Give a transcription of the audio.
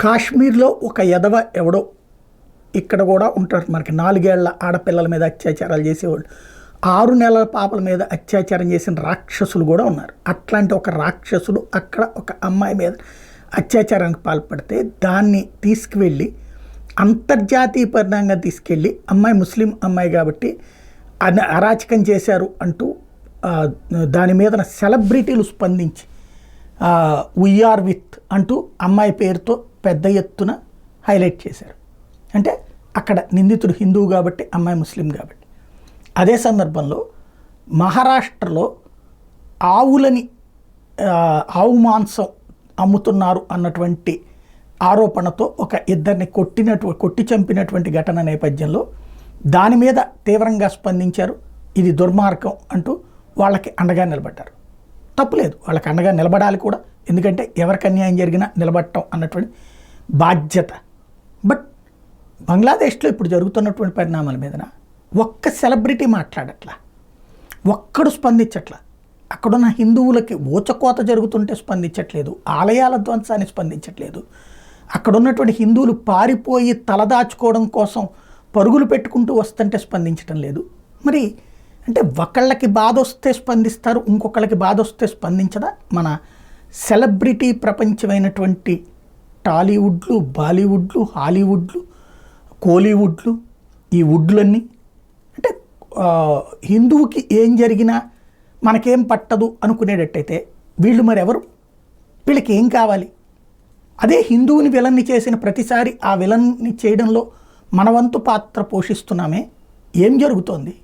కాశ్మీర్లో ఒక ఎదవ ఎవడో ఇక్కడ కూడా ఉంటారు. మనకి 4 ఏళ్ల ఆడపిల్లల మీద అత్యాచారాలు చేసేవాళ్ళు, 6 నెలల పాపల మీద అత్యాచారం చేసిన రాక్షసులు కూడా ఉన్నారు. అట్లాంటి ఒక రాక్షసుడు అక్కడ ఒక అమ్మాయి మీద అత్యాచారానికి పాల్పడితే దాన్ని తీసుకువెళ్ళి అంతర్జాతీయ పరిణామంగా తీసుకెళ్ళి అమ్మాయి ముస్లిం అమ్మాయి కాబట్టి అరాచకం చేశారు అంటూ దాని మీద సెలబ్రిటీలు స్పందించి వీఆర్ విత్ అంటూ అమ్మాయి పేరుతో పెద్ద ఎత్తున హైలైట్ చేశారు. అంటే అక్కడ నిందితుడు హిందువు కాబట్టి, అమ్మాయి ముస్లిం కాబట్టి. అదే సందర్భంలో మహారాష్ట్రలో ఆవు మాంసం అమ్ముతున్నారు అన్నటువంటి ఆరోపణతో ఒక ఇద్దరిని కొట్టి చంపినటువంటి ఘటన నేపథ్యంలో దాని మీద తీవ్రంగా స్పందించారు. ఇది దుర్మార్గం అంటూ వాళ్ళకి అండగా నిలబడ్డారు. తప్పులేదు, వాళ్ళకి అండగా నిలబడాలి కూడా, ఎందుకంటే ఎవరికి అన్యాయం జరిగినా నిలబడటం అన్నటువంటి బాధ్యత. బట్ బంగ్లాదేశ్లో ఇప్పుడు జరుగుతున్నటువంటి పరిణామాల మీదన ఒక్క సెలబ్రిటీ మాట్లాడట్లా, ఒక్కడు స్పందించట్లా. అక్కడున్న హిందువులకి ఊచకోత జరుగుతుంటే స్పందించట్లేదు, ఆలయాల ధ్వంసాన్ని స్పందించట్లేదు, అక్కడ ఉన్నటువంటి హిందువులు పారిపోయి తలదాచుకోవడం కోసం పరుగులు పెట్టుకుంటూ వస్తుంటే స్పందించడం లేదు. మరి అంటే ఒకళ్ళకి బాధ వస్తే స్పందిస్తారు, ఇంకొకళ్ళకి బాధ వస్తే స్పందించదా? మన సెలబ్రిటీ ప్రపంచమైనటువంటి టాలీవుడ్లు, బాలీవుడ్లు, హాలీవుడ్లు, కోలీవుడ్లు, ఈ వుడ్లన్నీ అంటే హిందువుకి ఏం జరిగినా మనకేం పట్టదు అనుకునేటట్టయితే వీళ్ళు మరి ఎవరు? వీళ్ళకి ఏం కావాలి? అదే హిందువుని విలన్ని చేసిన ప్రతిసారి ఆ విలన్ని చేయడంలో మనవంతు పాత్ర పోషిస్తున్నామే, ఏం జరుగుతోంది?